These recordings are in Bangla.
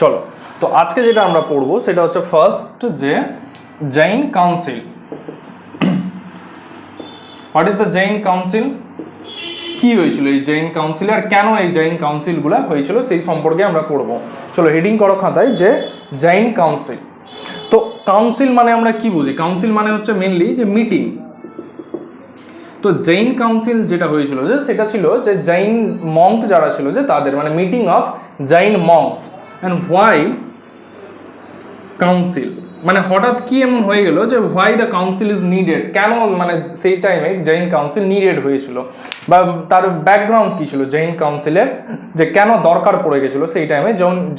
চলো, তো আজকে যেটা আমরা পড়বো সেটা হচ্ছে ফার্স্ট যে Jain council. What is the Jain council? কি হয়েছিল এই জৈন কাউন্সিল, আর কেন এই জৈন কাউন্সিলগুলো হয়েছিল সেই সম্পর্কে আমরা পড়বো। চলো হেডিং করো খাতায় যে জৈন কাউন্সিল। তো কাউন্সিল মানে আমরা কি বুঝি? কাউন্সিল মানে হচ্ছে মেনলি যে মিটিং। তো জৈন কাউন্সিল যেটা হয়েছিল যে সেটা ছিল যে জৈন মঙ্ক যারা ছিল যে তাদের, মানে meeting of Jain monks. And why council মানে হঠাৎ কি এমন হয়ে গেল যে why the council is needed, কেন মানে সেই টাইমে জৈন কাউন্সিল নিডেড হয়েছিল, বা তার ব্যাকগ্রাউন্ড কি ছিল জৈন কাউন্সিলের, যে কেন দরকার পড়ে গেছিল সেই টাইমে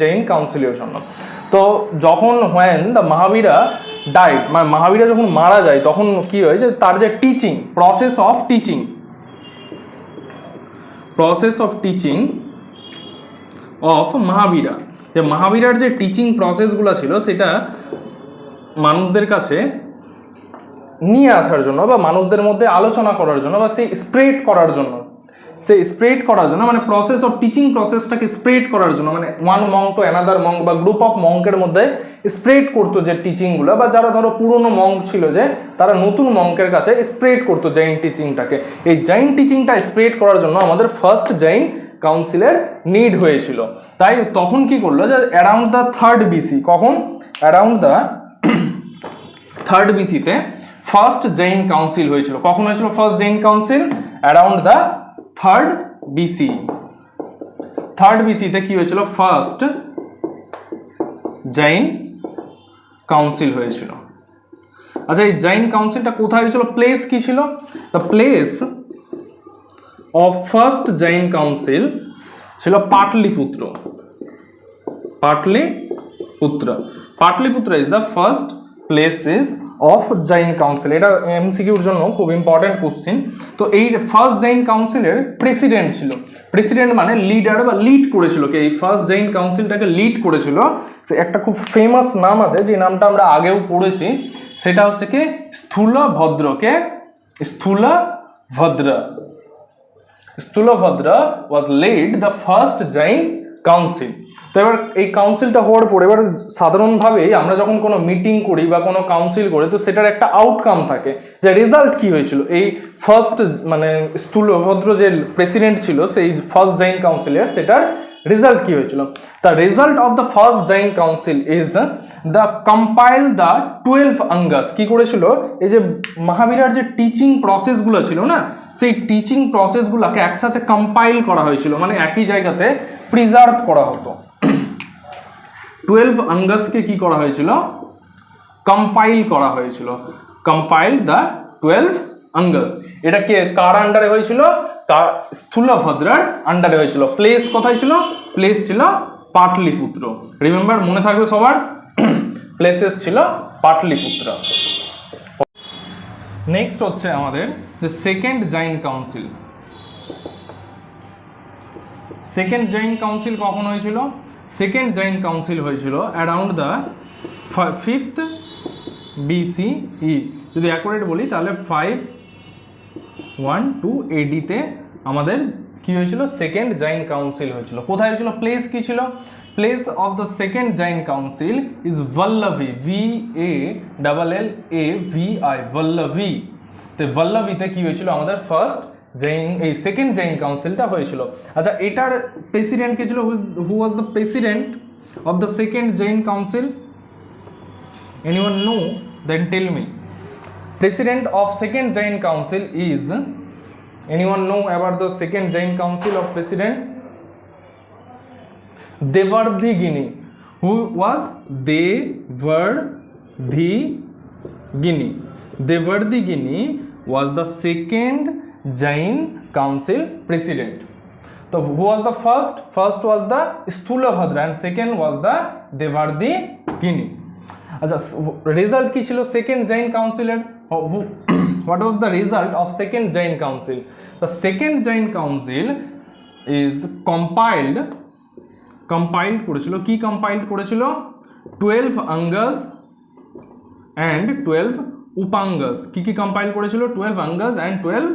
জৈন কাউন্সিলের জন্য। তো যখন হোয়েন দ্য মহাবীরা ডাইড, মানে মহাবীরা যখন মারা যায় তখন কি হয় যে তার যে teaching process of teaching of Mahavira, যে মহাবীরার যে টিচিং প্রসেসগুলো ছিল সেটা মানুষদের কাছে নিয়ে আসার জন্য বা মানুষদের মধ্যে আলোচনা করার জন্য বা সেই স্প্রেড করার জন্য মানে প্রসেস অফ টিচিং প্রসেসটাকে স্প্রেড করার জন্য, মানে one Monk to another Monk বা গ্রুপ অফ মঙ্কের মধ্যে স্প্রেড করতো যে টিচিংগুলো, বা যারা ধরো পুরনো মঙ্ক ছিল যে তারা নতুন মঙ্কের কাছে স্প্রেড করতো জৈন টিচিংটাকে। এই জৈন টিচিংটা স্প্রেড করার জন্য আমাদের ফার্স্ট জৈন কাউন্সিলের নিড হয়েছিল। তাই তখন কি করলো যে অ্যারাউন্ড দ্য 3rd BC, কখন? অ্যারাউন্ড দ্য 3rd BC-তে ফার্স্ট জৈন কাউন্সিল হয়েছিল। কখন হয়েছিল first Jain council? Around the 3rd BC। 3rd BC-তে কি হয়েছিল? ফার্স্ট জৈন কাউন্সিল হয়েছিল। আচ্ছা, এই জৈন কাউন্সিলটা কোথায় হয়েছিল? প্লেস কি ছিল? The place of first Jain council ছিল Pataliputra. Pataliputra is the first places of Jain council। এটা এমসিকিউর জন্য খুব ইম্পর্টেন্ট কোশ্চেন। তো এই ফার্স্ট জৈন কাউন্সিলের প্রেসিডেন্ট ছিল, প্রেসিডেন্ট মানে লিডার বা লিড করেছিল কে? এই ফার্স্ট জৈন কাউন্সিলটাকে লিড করেছিল একটা খুব ফেমাস নাম আছে, যে নামটা আমরা আগেও পড়েছি, সেটা হচ্ছে কি স্থূলভদ্র। কে? স্থূলভদ্র was led the first Jain council। তো এবার এই কাউন্সিলটা হওয়ার পরে এবার সাধারণভাবে আমরা যখন কোনো মিটিং করি বা কোনো কাউন্সিল করি তো সেটার একটা আউটকাম থাকে, যে রেজাল্ট কি হয়েছিল। এই ফার্স্ট মানে স্থূলভদ্র যে প্রেসিডেন্ট ছিল সেই ফার্স্ট জৈন কাউন্সিলের, সেটার রেজাল্ট কি হয়েছিল? The result of the first Jain council is the compile the 12 Angas. কি করেছিল? এই যে মহাবীরার যে টিচিং প্রসেসগুলো ছিল না, সেই টিচিং প্রসেসগুলোকে একসাথে কম্পাইল করা হয়েছিল, মানে একই জায়গাতে প্রিজার্ভ করা হতো। 12 অঙ্গাসকে কি করা হয়েছিল? কম্পাইল করা হয়েছিল। Compile the 12 Angas. এটা কে কার আন্ডারে হয়েছিল? স্থূলভদ্রার আন্ডারে হয়েছিল। প্লেস কোথায় ছিল? প্লেস ছিল পাটলিপুত্র। রিমেম্বার, মনে থাকবে সবার, প্লেসেস ছিল পাটলিপুত্র। নেক্সট হচ্ছে আমাদের যে second Jain council. Second Jain council কখন হয়েছিল? সেকেন্ড জৈন কাউন্সিল হয়েছিল অ্যারাউন্ড দ্য 5th BCE। যদি অ্যাকুরেট বলি তাহলে 512 AD-তে আমাদের কি হয়েছিল? সেকেন্ড জৈন কাউন্সিল হয়েছিল। কোথায় হয়েছিল? প্লেস কি ছিল? Place of the second Jain council is Vallabhi, VALLAVI, Vallabhi. তো ভল্লভিতে কি হয়েছিল? আমাদের ফার্স্ট জৈন এই সেকেন্ড জৈন কাউন্সিলটা হয়েছিল। আচ্ছা, এটার প্রেসিডেন্ট কে ছিল? Who was the president of the second Jain council? Anyone know? Then tell me. President of second Jain council is, anyone know about the second Jain council of president? Devardhigini. Who was Devardhigini? Devardhigini was the second Jain council president. So who was the first? First was the Stulabhadra and second was the Devardhigini. আচ্ছা, রেজাল্ট কি ছিল সেকেন্ড জৈন কাউন্সিলের? What was the result of second Jain council? The second Jain council is compiled করেছিল। কি কম্পাইল্ড করেছিল? 12 অঙ্গাস অ্যান্ড 12 উপাঙ্গাস। কি কম্পাইল করেছিল? 12 অঙ্গাস অ্যান্ড 12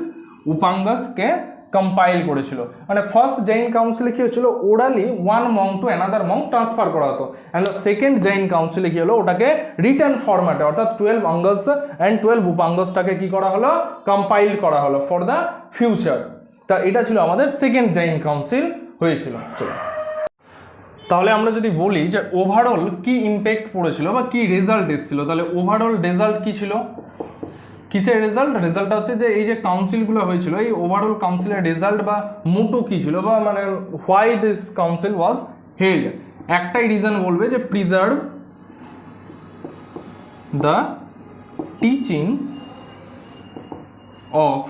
উপাঙ্গাসকে কম্পাইল করেছিল। মানে ফার্স্ট জৈন কাউন্সিলে কি হচ্ছিল, orally one monk to another monk transfer করা হতো, অ্যান্ড সেকেন্ড জৈন কাউন্সিলে কি হলো, ওটাকে রিটার্ন ফরম্যাটে অর্থাৎ 12 অঙ্গস অ্যান্ড 12 উপাঙ্গসটাকে কি করা হলো, কম্পাইল করা হলো ফর দ্য ফিউচার। তা এটা ছিল আমাদের সেকেন্ড জৈন কাউন্সিল হয়েছিল। চলো তাহলে আমরা যদি বলি যে ওভারঅল কি ইম্প্যাক্ট পড়েছিল বা কি রেজাল্ট এসেছিল, তাহলে ওভারঅল রেজাল্ট কি ছিল, কিসের রেজাল্ট, রেজাল্টটা হচ্ছে যে এই যে কাউন্সিলগুলো হয়েছিল, এই ওভারঅল কাউন্সিলের রেজাল্ট বা মোটো কি ছিল, বা মানে why this council was held. একটাই রিজন বলবে যে preserve the teaching of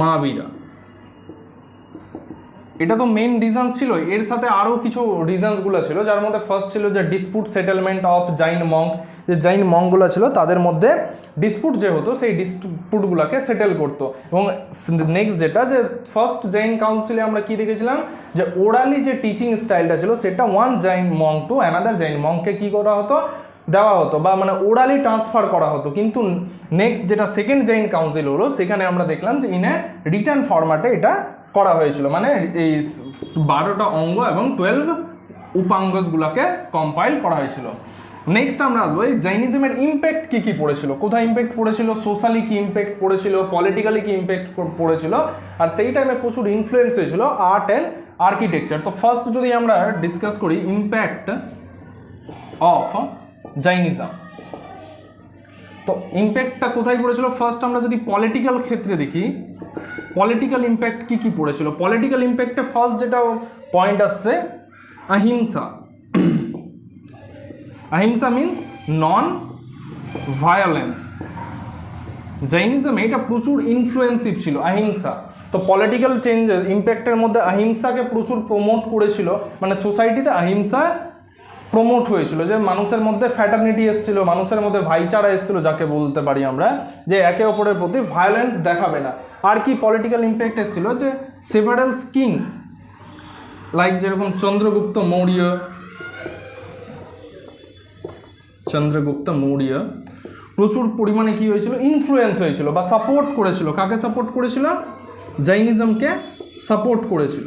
Mahavira. এটা তো মেইন রিজনস ছিল, এর সাথে আরও কিছু রিজনসগুলো ছিল, যার মধ্যে ফার্স্ট ছিল যে dispute settlement of Jain Monk, যে জৈন মঙ্কগুলো ছিল তাদের মধ্যে ডিসপুট যে হতো সেই ডিসপুটগুলোকে সেটেল করতো। এবং নেক্সট যেটা যে ফার্স্ট জৈন কাউন্সিলে আমরা কি দেখেছিলাম, যে ওরালি যে টিচিং স্টাইলটা ছিল সেটা one Jain monk to another Jain মঙ্ককে কি করা হতো, দেওয়া হতো, বা মানে ওরালি ট্রান্সফার করা হতো। কিন্তু নেক্সট যেটা সেকেন্ড জৈন কাউন্সিল হলো, সেখানে আমরা দেখলাম যে ইন এ রিটার্ন ফরম্যাটে এটা করা হয়েছিল, মানে এই 12টা অঙ্গ এবং 12 উপাঙ্গসগুলোকে কম্পাইল করা হয়েছিল। নেক্সট আমরা আসবো এই জৈনিজমের ইম্প্যাক্ট কি কি পড়েছিল, কোথায় ইম্প্যাক্ট পড়েছিল, সোশ্যালি কি ইম্প্যাক্ট পড়েছিল, পলিটিক্যালি কি ইম্প্যাক্ট পড়েছিল, আর সেই টাইমে প্রচুর ইনফ্লুয়েন্স হয়েছিল আর্ট অ্যান্ড আর্কিটেকচার। তো ফার্স্ট যদি আমরা ডিসকাস করি ইম্প্যাক্ট অফ জৈনিজম, তো ইম্প্যাক্টটা কোথায় পড়েছিল, ফার্স্ট আমরা যদি পলিটিক্যাল ক্ষেত্রে দেখি, পলিটিক্যাল ইম্প্যাক্ট কি কি পড়েছিল। পলিটিক্যাল ইম্প্যাক্টে ফার্স্ট যেটা পয়েন্ট আসছে অহিংসা। অহিংসা মিনস নন ভায়োলেন্স। জৈনিজমে এটা প্রচুর ইনফ্লুয়েন্সিভ ছিল অহিংসা। তো পলিটিক্যাল চেঞ্জেস ইম্প্যাক্টের মধ্যে অহিংসাকে প্রচুর প্রমোট করেছিল, মানে সোসাইটিতে অহিংসা প্রমোট হয়েছিল, যে মানুষের মধ্যে ফ্যাটার্নিটি এসেছিল, মানুষের মধ্যে ভাইচারা এসেছিল, যাকে বলতে পারি আমরা, যে একে অপরের প্রতি ভায়োলেন্স দেখাবে না। আর কি পলিটিক্যাল ইম্প্যাক্ট এসেছিল, যে সেভারাল কিং লাইক যেরকম চন্দ্রগুপ্ত মৌর্য প্রচুর পরিমাণে কি হয়েছিল, ইনফ্লুয়েন্স হয়েছিল বা সাপোর্ট করেছিল। কাকে সাপোর্ট করেছিল, জৈনিজমকে সাপোর্ট করেছিল।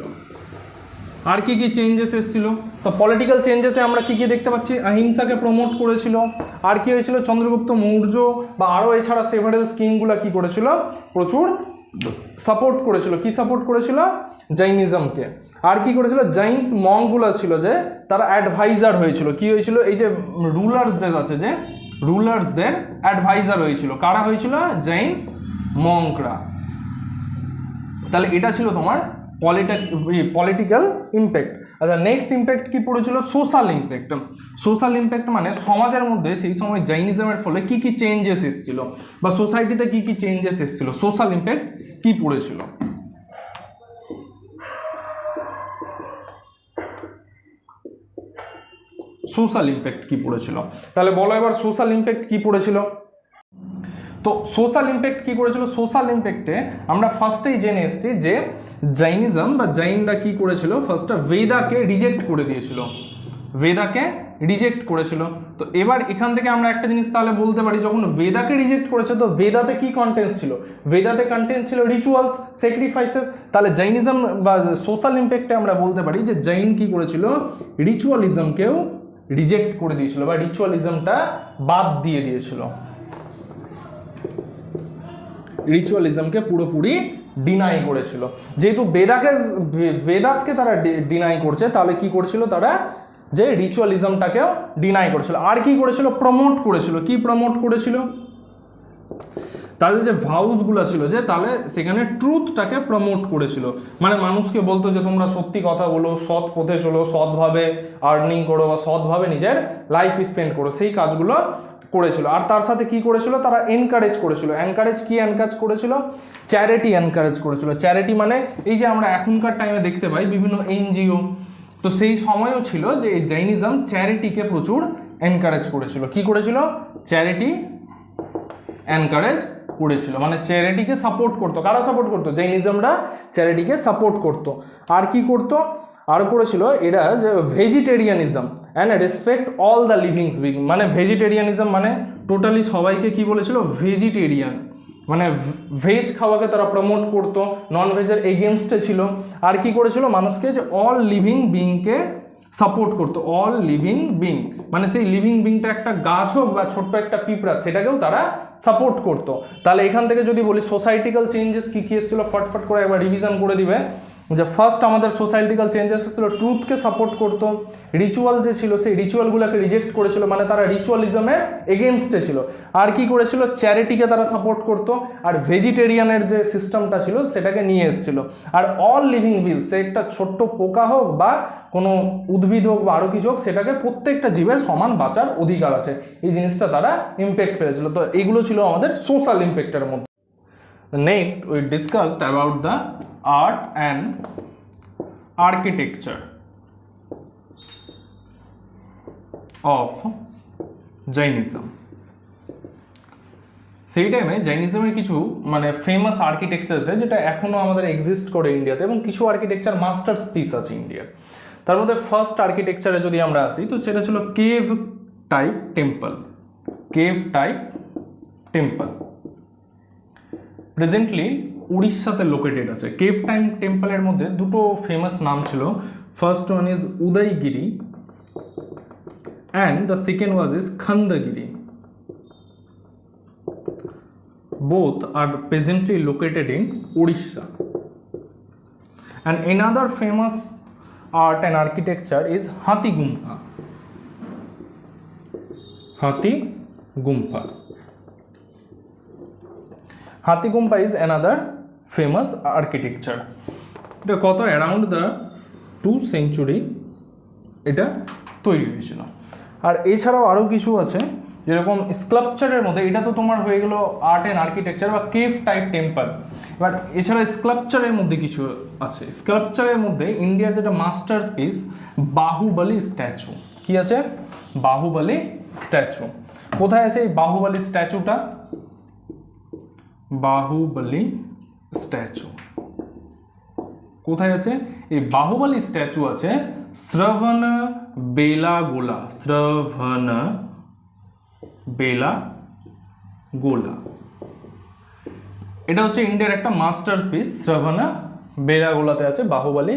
আর কি কি চেঞ্জেস এসেছিল, তো পলিটিক্যাল চেঞ্জেসে আমরা কি কি দেখতে পাচ্ছি, অহিংসাকে প্রমোট করেছিল। আর কি হয়েছিল, চন্দ্রগুপ্ত মৌর্য বা আরও এছাড়া সেভারেল কিংগুলো কি করেছিল, প্রচুর সাপোর্ট করেছিল। কি সাপোর্ট করেছিল, জৈনিজমকে। আর কি করেছিল, জৈন মঙ্কগুলো ছিল যে তারা অ্যাডভাইজার হয়েছিল। কি হয়েছিল, এই যে রুলার্স যে আছে, যে রুলার্সদের অ্যাডভাইজার হয়েছিল। কারা হয়েছিল, জৈন মঙ্করা। তাহলে এটা ছিল তোমার পলিটিক্যাল ইম্প্যাক্ট। আচ্ছা, নেক্সট ইম্প্যাক্ট কি পড়েছিল, সোশ্যাল ইম্প্যাক্ট। সোশ্যাল ইম্প্যাক্ট মানে সমাজের মধ্যে সেই সময় জৈনিজমের ফলে কি কি চেঞ্জেস এসেছিল বা সোসাইটিতে কি কি চেঞ্জেস এসেছিল, সোশ্যাল ইম্প্যাক্ট কি পড়েছিল। সোশ্যাল ইম্প্যাক্ট কি পড়েছিল, তাহলে বলো এবার সোশ্যাল ইম্প্যাক্ট কি পড়েছিল। তো সোশ্যাল ইম্প্যাক্ট কি করেছিল, সোশ্যাল ইম্প্যাক্টে আমরা ফার্স্টেই জেনে এসেছি যে জৈনিজম বা জৈনরা কি করেছিল, ফার্স্টে বেদাকে রিজেক্ট করে দিয়েছিল, বেদাকে রিজেক্ট করেছিল। তো এবার এখান থেকে আমরা একটা জিনিস তাহলে বলতে পারি, যখন বেদাকে রিজেক্ট করেছে তো বেদাতে কি কন্টেন্ট ছিল, বেদাতে কন্টেন্ট ছিল রিচুয়ালস, স্যাক্রিফাইসেস। তাহলে জৈনিজম বা সোশ্যাল ইম্প্যাক্টে আমরা বলতে পারি যে জৈন কি করেছিল, রিচুয়ালিজমকেও রিজেক্ট করে দিয়েছিল বা রিচুয়ালিজমটা বাদ দিয়ে দিয়েছিল, রিচুয়ালিজমকে পুরোপুরি ডিনাই করেছিল। যেহেতু বেদাসকে তারা ডিনাই করছে, তাহলে কি করছিল তারা, যে রিচুয়ালিজমটাকেও ডিনাই করেছিল। আর কি করেছিল, প্রমোট করেছিল। কি প্রমোট করেছিল, তাদের যে ভাউসগুলো ছিল, যে তাহলে সেখানে ট্রুথটাকে প্রমোট করেছিল, মানে মানুষকে বলতো যে তোমরা সত্যি কথা বলো, সৎ পথে চলো, সৎভাবে আর্নিং করো বা সৎভাবে নিজের লাইফ স্পেন্ড করো, সেই কাজগুলো করেছিল। আর তার সাথে কি করেছিল, তারা এনকারেজ করেছিল। এনকারেজ করেছিল, চ্যারিটি এনকারেজ করেছিল। চ্যারিটি মানে এই যে আমরা এখনকার টাইমে দেখতে পাই বিভিন্ন এনজিও, তো সেই সময়ও ছিল যে এই জৈনিজম চ্যারিটিকে প্রচুর এনকারেজ করেছিল। কি করেছিল, চ্যারিটি এনকারেজ করেছিল, মানে চ্যারিটিকে সাপোর্ট করতো। কারা সাপোর্ট করতো, জৈনিজমরা চ্যারিটিকে সাপোর্ট করতো। আর কি করতো, আর করেছিল এরা যে vegetarianism and respect all the livings being, মানে ভেজিটেরিয়ানিজম মানে টোটালি সবাইকে কি বলেছিল, ভেজিটেরিয়ান। মানে ভেজ খাওয়াকে তারা প্রমোট করতো, নন ভেজের এগেনস্টে ছিল। আর কি করেছিল মানুষকে, যে অল লিভিং বিংকে সাপোর্ট করতো, অল লিভিং বিং মানে সেই লিভিং বিংটা একটা গাছ হোক বা ছোট্ট একটা পিঁপড়া, সেটাকেও তারা সাপোর্ট করতো। তাহলে এখান থেকে যদি বলি সোসাইটিক্যাল চেঞ্জেস কী কী এসেছিলো, ফটফট করে একবার রিভিশন করে দিবে। যে ফার্স্ট আমাদের সোসাইটিক্যাল চেঞ্জেস ছিল ট্রুথকে সাপোর্ট করতো, রিচুয়াল যে ছিল সেই রিচুয়ালগুলোকে রিজেক্ট করেছিল, মানে তারা রিচুয়ালিজমের এগেনস্টে ছিল। আর কি করেছিল, চ্যারিটিকে তারা সাপোর্ট করতো, আর ভেজিটেরিয়ানের যে সিস্টেমটা ছিল সেটাকে নিয়ে এসেছিল। আর অল লিভিং বিল, সে একটা ছোট্ট পোকা হোক বা কোনো উদ্ভিদ হোক বা আরও কিছু হোক, সেটাকে প্রত্যেকটা জীবের সমান বাঁচার অধিকার আছে, এই জিনিসটা তারা ইম্প্যাক্ট ফেলেছিল। তো এইগুলো ছিল আমাদের সোশ্যাল ইম্প্যাক্টের মধ্যে। Next, we discussed about the art and architecture of Jainism. সেই টাইমে জৈনিজমের কিছু মানে ফেমাস আর্কিটেকচার আছে যেটা এখনো আমাদের এক্সিস্ট করে ইন্ডিয়াতে, এবং কিছু আর্কিটেকচার মাস্টারপিস আছে ইন্ডিয়ার। তার মধ্যে ফার্স্ট আর্কিটেকচারে যদি আমরা আসি তো সেটা ছিল cave type temple. Cave type temple presently উড়িষ্যাতে লোকেটেড আছে। কেভ টাইম টেম্পলের মধ্যে দুটো ফেমাস নাম ছিল, first one is Udayagiri and the second was is Khandagiri. Both are presently located in Orissa. And another famous art and architecture is হাতি গুম্ফা। হাতি গুম্ফা হাতি গুম্ফা ইজ অ্যানাদার ফেমাস আর্কিটেকচার। এটা কত অ্যারাউন্ড দ্য 2nd সেঞ্চুরি এটা তৈরি হয়েছিল। আর এছাড়াও আরও কিছু আছে, যেরকম স্কাল্পচারের মধ্যে, এটা তো তোমার হয়ে গেল আর্ট অ্যান্ড আর্কিটেকচার বা কেভ টাইপ টেম্পল। বাট এছাড়া স্কাল্পচারের মধ্যে কিছু আছে। স্কাল্পচারের মধ্যে ইন্ডিয়ার যেটা মাস্টারপিস বাহুবলী স্ট্যাচু। কি আছে? বাহুবলী স্ট্যাচু। কোথায় আছে এই বাহুবলী স্ট্যাচুটা? বাহুবলী স্ট্যাচু কোথায় আছে? এই বাহুবলী স্ট্যাচু আছে শ্রবণ বেলাগোলা। শ্রবণ বেলাগোলা, এটা হচ্ছে ইন্ডিয়ার একটা মাস্টারপিস। শ্রবণ বেলাগোলাতে আছে বাহুবলী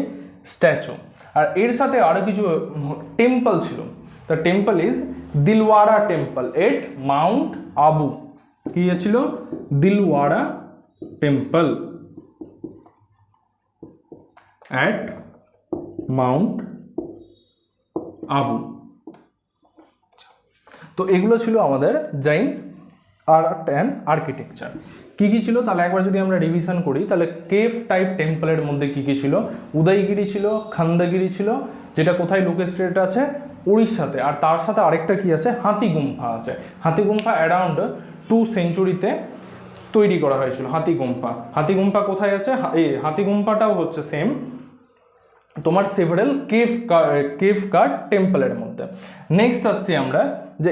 স্ট্যাচু। আর এর সাথে আরো কিছু টেম্পল ছিল। The temple is Dilwara temple at Mount Abu. কি ছিল? Dilwara temple at Mount Abu. তো এগুলো ছিল আমাদের জৈন আর্ট অ্যান্ড আর্কিটেকচার। কি কি ছিল তাহলে একবার যদি আমরা রিভিশন করি, তাহলে কেভ টাইপ টেম্পলের মধ্যে কি কি ছিল? উদয়গিরি ছিল, খন্দগিরি ছিল, যেটা কোথায় লোকেটেড আছে? উড়িষ্যাতে। আর তার সাথে আরেকটা কি আছে? হাতি গুম্ফা আছে। হাতি গুম্ফা অ্যারাউন্ড 2 সেঞ্চুরিতে তৈরি করা হয়েছিল। হাতি গুম্ফা, হাতি গুম্ফা কোথায় আছে? এই হাতি গুম্ফাটাও হচ্ছে সেম তোমার সেভারেল কেভ কার্ড টেম্পলের মধ্যে। নেক্সট আসছি আমরা যে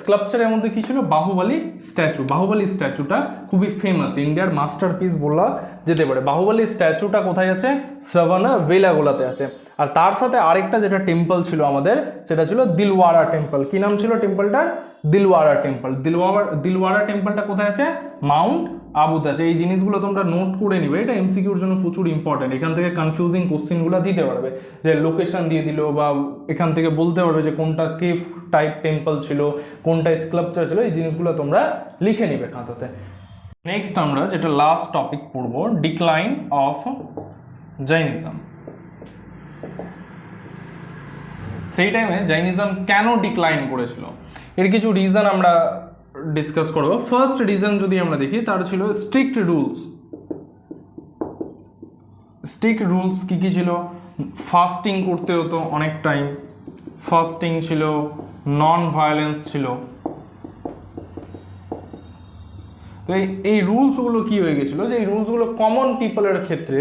স্কাল্পচারের মধ্যে কি ছিল? বাহুবলী স্ট্যাচু। বাহুবলী স্ট্যাচুটা খুবই ফেমাস, ইন্ডিয়ার মাস্টারপিস বলা যেতে পারে। বাহুবলী স্ট্যাচুটা কোথায় আছে? শ্রবণ বেলাগোলাতে আছে। আর তার সাথে আরেকটা যেটা টেম্পল ছিল আমাদের, সেটা ছিল দিলওয়ারা টেম্পল। কি নাম ছিল টেম্পলটার? দিলওয়ারা টেম্পল। দিলওয়ারা টেম্পলটা কোথায় আছে? মাউন্ট আবুতে আছে। এই জিনিসগুলো তোমরা নোট করে নিবে, এটা এমসিকিউর জন্য প্রচুর ইম্পর্টেন্ট। এখান থেকে কনফিউজিং কোশ্চেনগুলো দিতে পারবে, যে লোকেশন দিয়ে দিল, বা এখান থেকে বলতে পারবে যে কোনটা কেভ টাইপ টেম্পল ছিল, কোনটা স্কাল্পচার ছিল। এই জিনিসগুলো তোমরা লিখে নিবে খাতাতে। নেক্সট আমরা যেটা লাস্ট টপিক পড়ব, ডিক্লাইন অফ জৈনিজম। সেই টাইমে জৈনিজম কেন ডিক্লাইন করেছিল এর কিছু রিজন আমরা ডিসকাস করব। ফার্স্ট রিজন যদি আমরা দেখি, তার ছিল স্ট্রিক্ট রুলস। স্ট্রিক্ট রুলস কি কি ছিল? ফাস্টিং করতে হতো অনেক টাইম, ফাস্টিং ছিল, নন ভায়োলেন্স ছিল। তো এই রুলসগুলো কি হয়ে গেছিলো, যে এই রুলসগুলো কমন পিপলের ক্ষেত্রে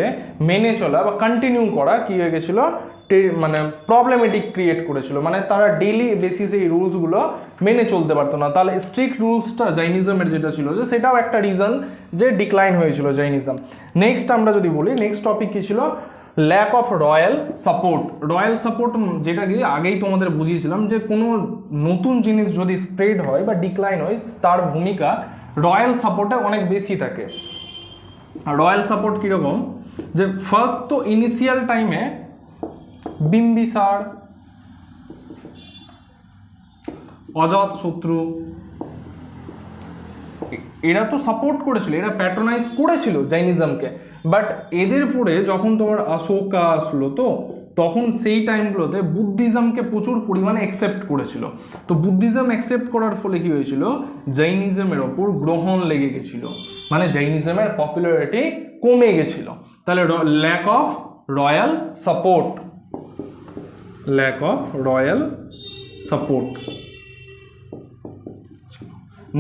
মেনে চলা বা কন্টিনিউ করা কি হয়ে গেছিলো, মানে প্রবলেমেটিক ক্রিয়েট করেছিল। মানে তারা ডেইলি বেসিসে এই রুলসগুলো মেনে চলতে পারতো না। তাহলে স্ট্রিক্ট রুলসটা জৈনিজমের যেটা ছিল, যে সেটাও একটা রিজন যে ডিক্লাইন হয়েছিল জৈনিজম। নেক্সট আমরা যদি বলি, নেক্সট টপিক কি ছিল? Lack of royal support. Royal support যেটা কি আগেই তোমাদের বুঝিয়েছিলাম, যে কোনো নতুন জিনিস যদি স্প্রেড হয় বা ডিক্লাইন হয়, তার ভূমিকা রয়্যাল সাপোর্টে অনেক বেশি থাকে। রয়্যাল সাপোর্ট কীরকম, যে ফার্স্ট তো ইনিশিয়াল টাইমে বিম্বিসার, অজাতশত্রু এরা তো সাপোর্ট করেছিল, এরা প্যাট্রোনাইজ করেছিল জৈনিজমকে, বাট এদের পরে যখন তোমার অশোকা আসলো তো তখন সেই টাইমগুলোতে বুদ্ধিজমকে প্রচুর পরিমাণে অ্যাকসেপ্ট করেছিল। তো বুদ্ধিজম অ্যাকসেপ্ট করার ফলে কি হয়েছিল, জৈনিজমের ওপর গ্রহণ লেগে গেছিল, মানে জৈনিজমের পপুলারিটি কমে গেছিল। তাহলে lack of royal support, lack of royal support.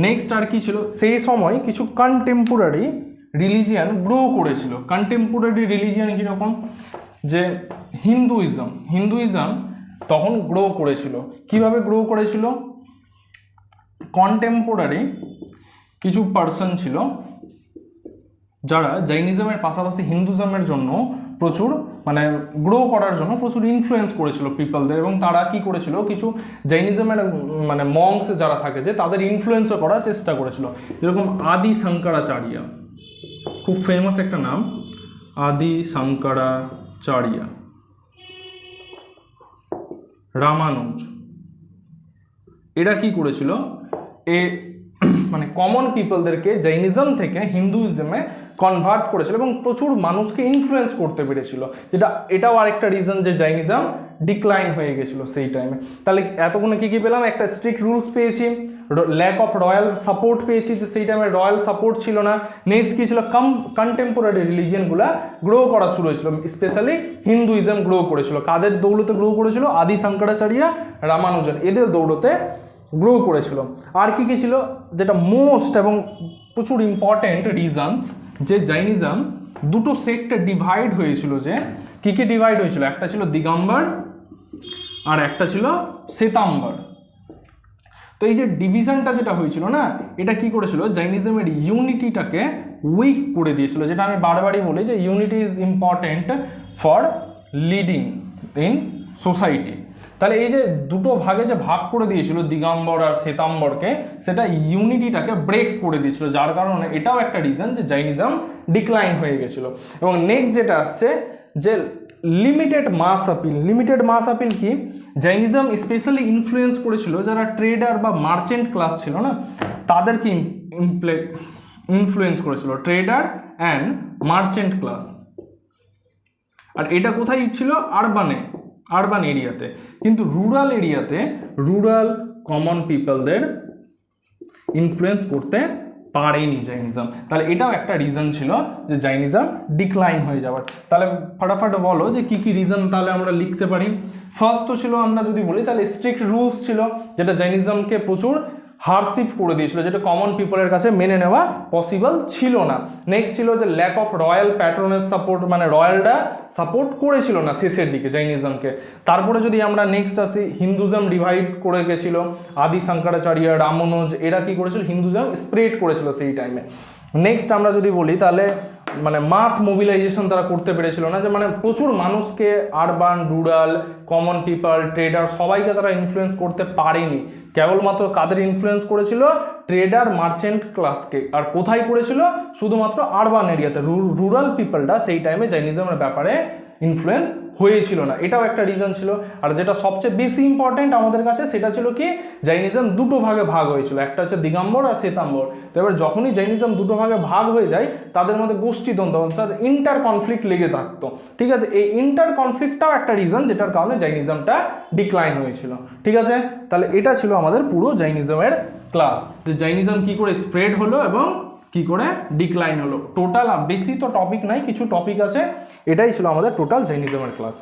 Next আর কি ছিল, সেই সময় কিছু কন্টেম্পোরারি রিলিজিয়ান গ্রো করেছিল। কন্টেম্পোরারি রিলিজিয়ান কীরকম, যে হিন্দুইজম তখন গ্রো করেছিল। কিভাবে গ্রো করেছিল, কন্টেম্পোরারি কিছু পার্সন ছিল যারা জৈনিজমের পাশাপাশি হিন্দুজমের জন্য প্রচুর মানে গ্রো করার জন্য প্রচুর ইনফ্লুয়েন্স করেছিল পিপলদের, এবং তারা কি করেছিল, কিছু জৈনিজমের মানে মংস যারা থাকে যে তাদের ইনফ্লুয়েন্সও করার চেষ্টা করেছিল। যেরকম আদি শঙ্করাচার্য, খুব ফেমাস একটা নাম, আদি শঙ্করাচার্য, রামানুজ, এরা কি করেছিল, মানে কমন পিপলদেরকে জৈনিজম থেকে হিন্দুইজমে কনভার্ট করেছিল এবং প্রচুর মানুষকে ইনফ্লুয়েন্স করতে পেরেছিল, যেটা এটাও আরেকটা রিজন যে জৈনিজম ডিক্লাইন হয়ে গেছিলো সেই টাইমে। তাহলে এতক্ষণে কী কী পেলাম, একটা স্ট্রিক্ট রুলস পেয়েছি, ল্যাক অফ রয়্যাল সাপোর্ট পেয়েছি, যে সেই টাইমে রয়্যাল সাপোর্ট ছিল না। নেক্সট কী ছিল, কন্টেম্পোরারি রিলিজিয়ানগুলো গ্রো করা শুরু হয়েছিল, স্পেশালি হিন্দুইজম গ্রো করেছিল। কাদের দৌলতে গ্রো করেছিল, আদি শঙ্করাচার্য, রামানুজন, এদের দৌলতে গ্রো করেছিল। আর কি কি ছিল, যেটা মোস্ট এবং প্রচুর ইম্পর্টেন্ট রিজনস, যে জৈনিজম দুটো সেক্টে ডিভাইড হয়েছিল। যে কি কি ডিভাইড হয়েছিল, একটা ছিল দিগম্বর আর একটা ছিল শ্বেতাম্বর। তো এই যে ডিভিশনটা যেটা হয়েছিল না, এটা কি করেছিল, জৈনিজমের ইউনিটিটাকে উইক করে দিয়েছিল। যেটা আমি বারবারই বলি যে unity is important for leading in society. তাহলে এই যে দুটো ভাগে যে ভাগ করে দিয়েছিল দিগম্বর আর শ্বেতাম্বরকে, সেটা ইউনিটিটাকে ব্রেক করে দিয়েছিল, যার কারণে এটাও একটা রিজন যে জৈনিজম ডিক্লাইন হয়ে গেছিল। এবং নেক্সট যেটা আসছে যে লিমিটেড মাস আপিল। লিমিটেড মাস আপিল কি, জৈনিজম স্পেশালি ইনফ্লুয়েন্স করেছিল যারা ট্রেডার বা মার্চেন্ট ক্লাস ছিল না, তাদেরকে ইনফ্লুয়েন্স করেছিল, ট্রেডার অ্যান্ড মার্চেন্ট ক্লাস। আর এটা কোথায় ছিল, আরবান এরিয়াতে। কিন্তু রুরাল এরিয়াতে রুরাল কমন পিপলদের ইনফ্লুয়েন্স করতে পারেনি জৈনিজম। তাহলে এটাও একটা রিজন ছিল যে জৈনিজম ডিক্লাইন হয়ে যাওয়ার। তাহলে ফটাফট বলো যে কি কি রিজন তাহলে আমরা লিখতে পারি। ফার্স্ট তো ছিল, আমরা যদি বলি তাহলে স্ট্রিক্ট রুলস ছিল, যেটা জৈনিজমকে প্রচুর হারশিপ করে দিয়েছিল, যেটা কমন পিপলের কাছে মেনে নেওয়া পসিবল ছিল না। নেক্সট ছিল যে lack of royal patronage support, মানে রয়্যালরা সাপোর্ট করেছিল না শেষের দিকে জৈনিজমকে। তারপরে যদি আমরা নেক্সট আসি, হিন্দুজম ডিভাইড করে গেছিল, আদি শঙ্করাচার্য, রামানুজ, এরা কি করেছিল, হিন্দুজম স্প্রেড করেছিল সেই টাইমে। নেক্সট আমরা যদি বলি তাহলে মানে মাস মোবিলাইজেশন তারা করতে পেরেছিল না, যে মানে প্রচুর মানুষকে urban, rural, common people, trader সবাইকে তারা ইনফ্লুয়েন্স করতে পারেনি। কেবলমাত্র কাদের ইনফ্লুয়েন্স করেছিল, ট্রেডার মার্চেন্ট ক্লাসকে। আর কোথায় করেছিল, শুধুমাত্র আরবান এরিয়াতে। রুরাল পিপলটা সেই টাইমে জৈনিজমের ব্যাপারে ইনফ্লুয়েন্স হয়েছিল না, এটাও একটা রিজন ছিল। আর যেটা সবচেয়ে বেশি ইম্পর্টেন্ট আমাদের কাছে, সেটা ছিল কি, জৈনিজম দুটো ভাগে ভাগ হয়েছিল, একটা হচ্ছে দিগম্বর আর শ্বেতাম্বর। তো এবার যখনই জৈনিজম দুটো ভাগে ভাগ হয়ে যায়, তাদের মধ্যে গোষ্ঠীদ্বন্দ্ব, ইন্টার কনফ্লিক্ট লেগে থাকতো। ঠিক আছে, এই ইন্টার কনফ্লিক্টটাও একটা রিজন যেটার কারণে জৈনিজমটা ডিক্লাইন হয়েছিল। ঠিক আছে, তাহলে এটা ছিল আমাদের পুরো জৈনিজমের ক্লাস, যে জৈনিজম কি করে স্প্রেড হলো এবং কি করে ডিক্লাইন হলো। টোটাল বেশি তো টপিক নাই, কিছু টপিক আছে, এটাই ছিল আমাদের টোটাল জৈনিজমের ক্লাস।